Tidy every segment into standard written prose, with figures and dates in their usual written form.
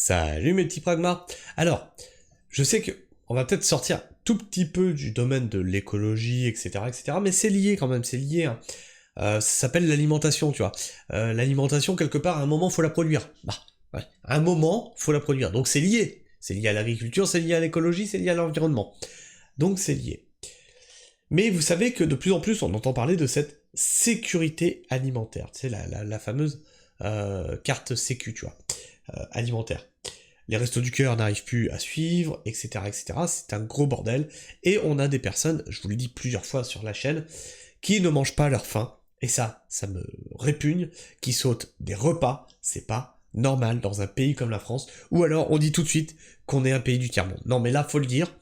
Salut mes petits pragmas. Alors, je sais que on va peut-être sortir tout petit peu du domaine de l'écologie, etc., mais c'est lié quand même, c'est lié. Hein. Ça s'appelle l'alimentation, tu vois. L'alimentation, quelque part, à un moment, faut la produire. Bah, ouais. À un moment, faut la produire. Donc c'est lié. C'est lié à l'agriculture, c'est lié à l'écologie, c'est lié à l'environnement. Donc c'est lié. Mais vous savez que de plus en plus, on entend parler de cette sécurité alimentaire. Tu sais, la fameuse carte sécu, tu vois, alimentaire. Les restos du cœur n'arrivent plus à suivre, etc. C'est un gros bordel. Et on a des personnes, je vous le dis plusieurs fois sur la chaîne, qui ne mangent pas leur faim. Et ça me répugne, qui sautent des repas, c'est pas normal dans un pays comme la France. Ou alors on dit tout de suite qu'on est un pays du tiers-monde. Non mais là, faut le dire,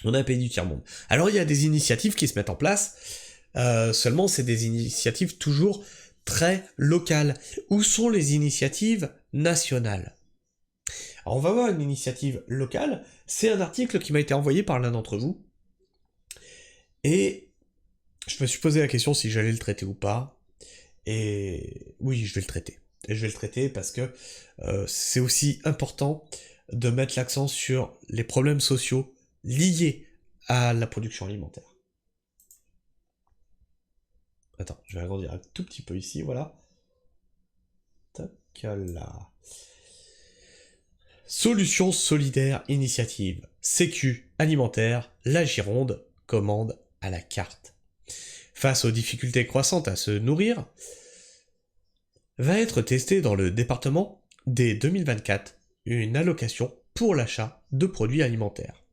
on est un pays du tiers-monde. Alors il y a des initiatives qui se mettent en place, seulement c'est des initiatives toujours très locales. Où sont les initiatives nationales ? Alors on va voir une initiative locale, c'est un article qui m'a été envoyé par l'un d'entre vous, et je me suis posé la question si j'allais le traiter ou pas, et oui, je vais le traiter. Et je vais le traiter parce que c'est aussi important de mettre l'accent sur les problèmes sociaux liés à la production alimentaire. Attends, je vais agrandir un tout petit peu ici, voilà. Tac, là. Solutions solidaires initiative. Sécu alimentaire, la Gironde commande à la carte. Face aux difficultés croissantes à se nourrir, va être testée dans le département dès 2024 une allocation pour l'achat de produits alimentaires.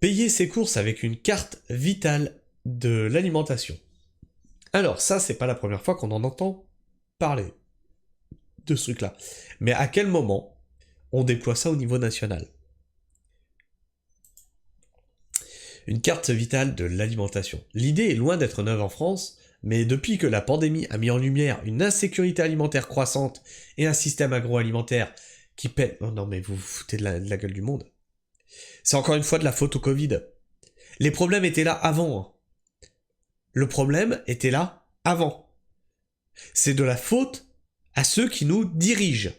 Payer ses courses avec une carte vitale de l'alimentation. Alors ça, c'est pas la première fois qu'on en entend parler de ce truc-là. Mais à quel moment on déploie ça au niveau national ? Une carte vitale de l'alimentation. L'idée est loin d'être neuve en France, mais depuis que la pandémie a mis en lumière une insécurité alimentaire croissante et un système agroalimentaire qui peine... Oh non mais vous vous foutez de la gueule du monde. C'est encore une fois de la faute au Covid. Les problèmes étaient là avant. Hein. Le problème était là avant. C'est de la faute à ceux qui nous dirigent.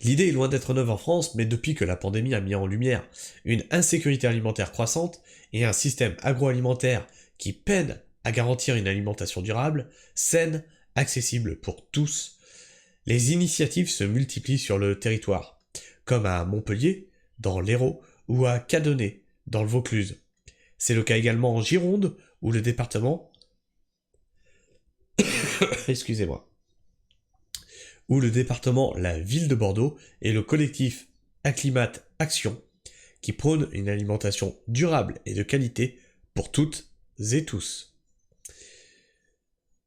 L'idée est loin d'être neuve en France, mais depuis que la pandémie a mis en lumière une insécurité alimentaire croissante et un système agroalimentaire qui peine à garantir une alimentation durable, saine, accessible pour tous, les initiatives se multiplient sur le territoire, comme à Montpellier, dans l'Hérault, ou à Cadenet, dans le Vaucluse. C'est le cas également en Gironde, où le département... Excusez-moi. Où le département, la ville de Bordeaux et le collectif Acclimate Action, qui prône une alimentation durable et de qualité pour toutes et tous.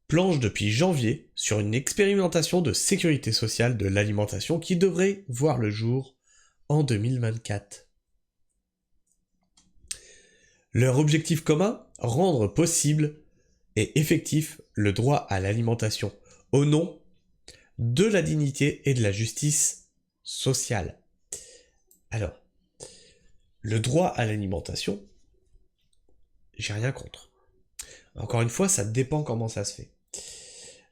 Planche depuis janvier sur une expérimentation de sécurité sociale de l'alimentation qui devrait voir le jour en 2024. Leur objectif commun ? Rendre possible et effectif le droit à l'alimentation, au nom de la dignité et de la justice sociale. Alors, le droit à l'alimentation, j'ai rien contre. Encore une fois, ça dépend comment ça se fait.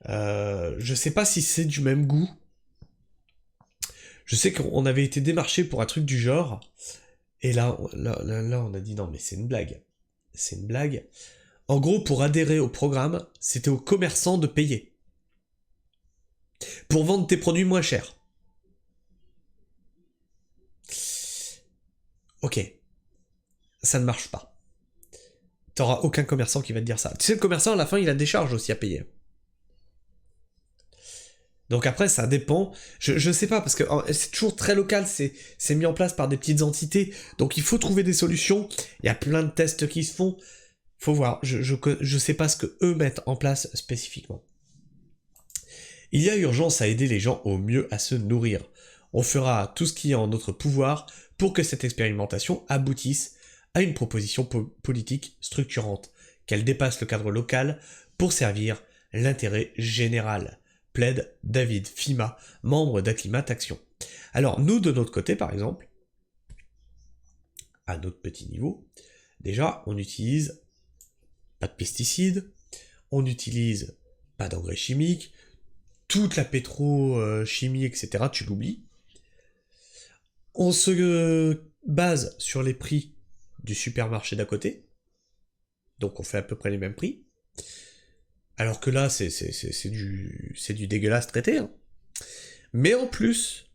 Je sais pas si c'est du même goût. Je sais qu'on avait été démarché pour un truc du genre, et là on a dit non mais c'est une blague. C'est une blague. En gros, pour adhérer au programme, c'était aux commerçants de payer. Pour vendre tes produits moins chers. Ok. Ça ne marche pas. T'auras aucun commerçant qui va te dire ça. Tu sais, le commerçant, à la fin, il a des charges aussi à payer. Donc après, ça dépend. Je sais pas, parce que c'est toujours très local, c'est mis en place par des petites entités. Donc il faut trouver des solutions. Il y a plein de tests qui se font. Faut voir. Je sais pas ce que eux mettent en place spécifiquement. Il y a urgence à aider les gens au mieux à se nourrir. On fera tout ce qui est en notre pouvoir pour que cette expérimentation aboutisse à une proposition politique structurante, qu'elle dépasse le cadre local pour servir l'intérêt général, plaide David Fima, membre d'Acclimate Action. Alors nous, de notre côté par exemple, à notre petit niveau, déjà on n'utilise pas de pesticides, on utilise pas d'engrais chimiques, toute la pétrochimie, etc., tu l'oublies. On se base sur les prix du supermarché d'à côté, donc on fait à peu près les mêmes prix. Alors que là, c'est du dégueulasse traité. Hein. Mais en plus,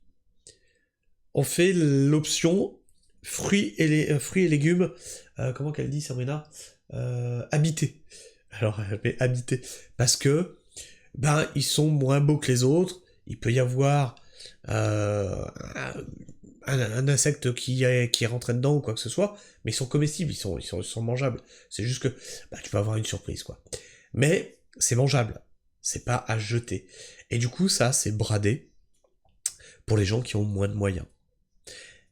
on fait l'option fruits et légumes, comment qu'elle dit Sabrina, habités. Alors, mais habités. Parce que, ben, ils sont moins beaux que les autres, il peut y avoir un insecte qui est rentré dedans ou quoi que ce soit, mais ils sont comestibles, ils sont mangeables. C'est juste que, bah, tu vas avoir une surprise, quoi. Mais, c'est mangeable. C'est pas à jeter. Et du coup, ça, c'est bradé pour les gens qui ont moins de moyens.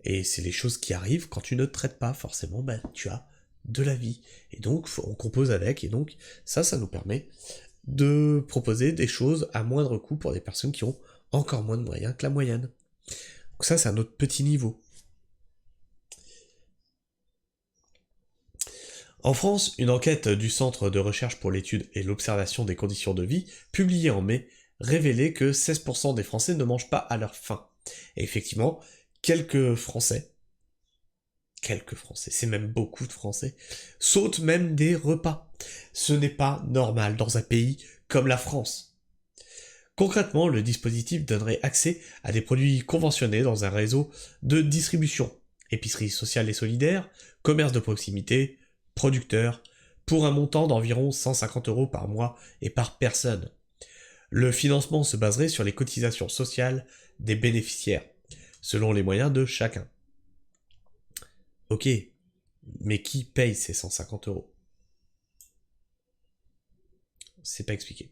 Et c'est les choses qui arrivent quand tu ne traites pas, forcément, ben, tu as de la vie. Et donc, on compose avec, et donc, ça nous permet de proposer des choses à moindre coût pour des personnes qui ont encore moins de moyens que la moyenne. Donc ça, c'est un autre petit niveau. En France, une enquête du Centre de recherche pour l'étude et l'observation des conditions de vie, publiée en mai, révélait que 16% des Français ne mangent pas à leur faim. Et effectivement, quelques Français, c'est même beaucoup de Français, sautent même des repas. Ce n'est pas normal dans un pays comme la France. Concrètement, le dispositif donnerait accès à des produits conventionnés dans un réseau de distribution, épicerie sociale et solidaire, commerce de proximité, producteurs, pour un montant d'environ 150 € par mois et par personne. Le financement se baserait sur les cotisations sociales des bénéficiaires, selon les moyens de chacun. Ok, mais qui paye ces 150 €? C'est pas expliqué.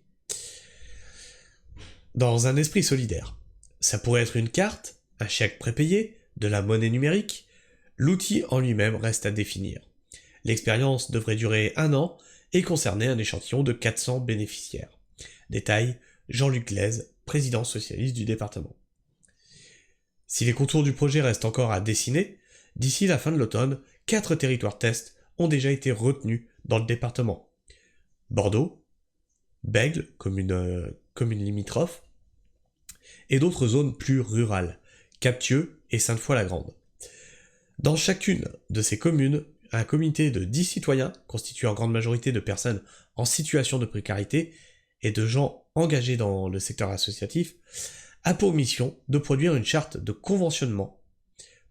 Dans un esprit solidaire, ça pourrait être une carte, un chèque prépayé, de la monnaie numérique. L'outil en lui-même reste à définir. L'expérience devrait durer 1 an et concerner un échantillon de 400 bénéficiaires. Détail, Jean-Luc Glaise, président socialiste du département. Si les contours du projet restent encore à dessiner, d'ici la fin de l'automne, 4 territoires tests ont déjà été retenus dans le département. Bordeaux, Bègles, commune limitrophe, et d'autres zones plus rurales, Captieux et Sainte-Foy-la-Grande. Dans chacune de ces communes, un comité de 10 citoyens, constitué en grande majorité de personnes en situation de précarité et de gens engagés dans le secteur associatif, a pour mission de produire une charte de conventionnement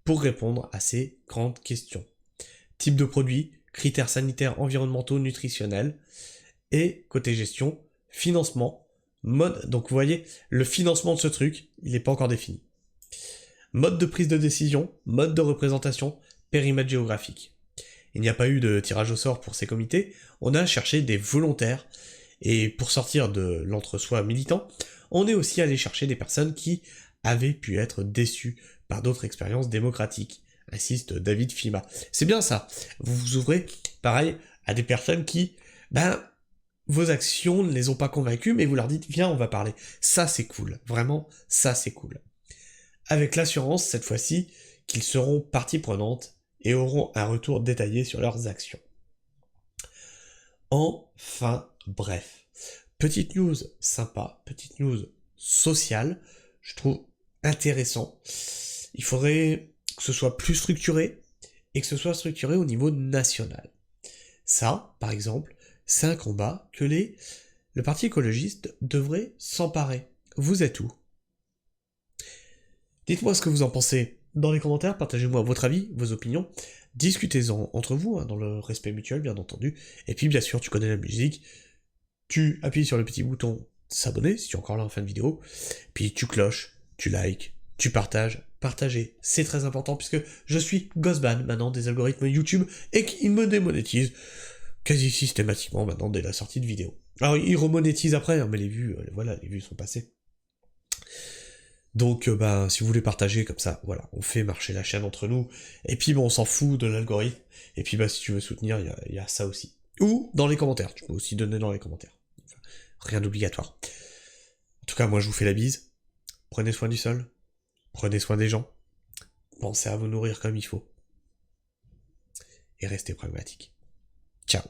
pour répondre à ces grandes questions. Type de produit, critères sanitaires, environnementaux, nutritionnels, et côté gestion, financement, mode. Donc vous voyez, le financement de ce truc, il n'est pas encore défini. Mode de prise de décision, mode de représentation, périmètre géographique. Il n'y a pas eu de tirage au sort pour ces comités, on a cherché des volontaires, et pour sortir de l'entre-soi militant, on est aussi allé chercher des personnes qui avaient pu être déçues par d'autres expériences démocratiques, insiste David Fima. C'est bien ça, vous vous ouvrez, pareil, à des personnes qui, vos actions ne les ont pas convaincus, mais vous leur dites, viens, on va parler. Ça, c'est cool. Vraiment, ça, c'est cool. Avec l'assurance, cette fois-ci, qu'ils seront partie prenante et auront un retour détaillé sur leurs actions. Enfin, bref. Petite news sympa, petite news sociale, je trouve intéressant. Il faudrait que ce soit plus structuré, et que ce soit structuré au niveau national. Ça, par exemple, c'est un combat que le Parti écologiste devrait s'emparer. Vous êtes où? Dites-moi ce que vous en pensez dans les commentaires, partagez-moi votre avis, vos opinions, discutez-en entre vous, dans le respect mutuel bien entendu, et puis bien sûr tu connais la musique, tu appuies sur le petit bouton s'abonner si tu es encore là en fin de vidéo, puis tu cloches, tu likes, tu partages, partagez, c'est très important puisque je suis Ghostban maintenant des algorithmes YouTube et qu'ils me démonétisent quasi systématiquement maintenant dès la sortie de vidéo. Alors ils remonétisent après, mais les vues, voilà, les vues sont passées. Donc si vous voulez partager comme ça, voilà, on fait marcher la chaîne entre nous, et puis on s'en fout de l'algorithme, et puis si tu veux soutenir, il y a ça aussi. Ou dans les commentaires, tu peux aussi donner dans les commentaires. Enfin, rien d'obligatoire. En tout cas, moi je vous fais la bise, prenez soin du sol, prenez soin des gens, pensez à vous nourrir comme il faut, et restez pragmatique. Ciao.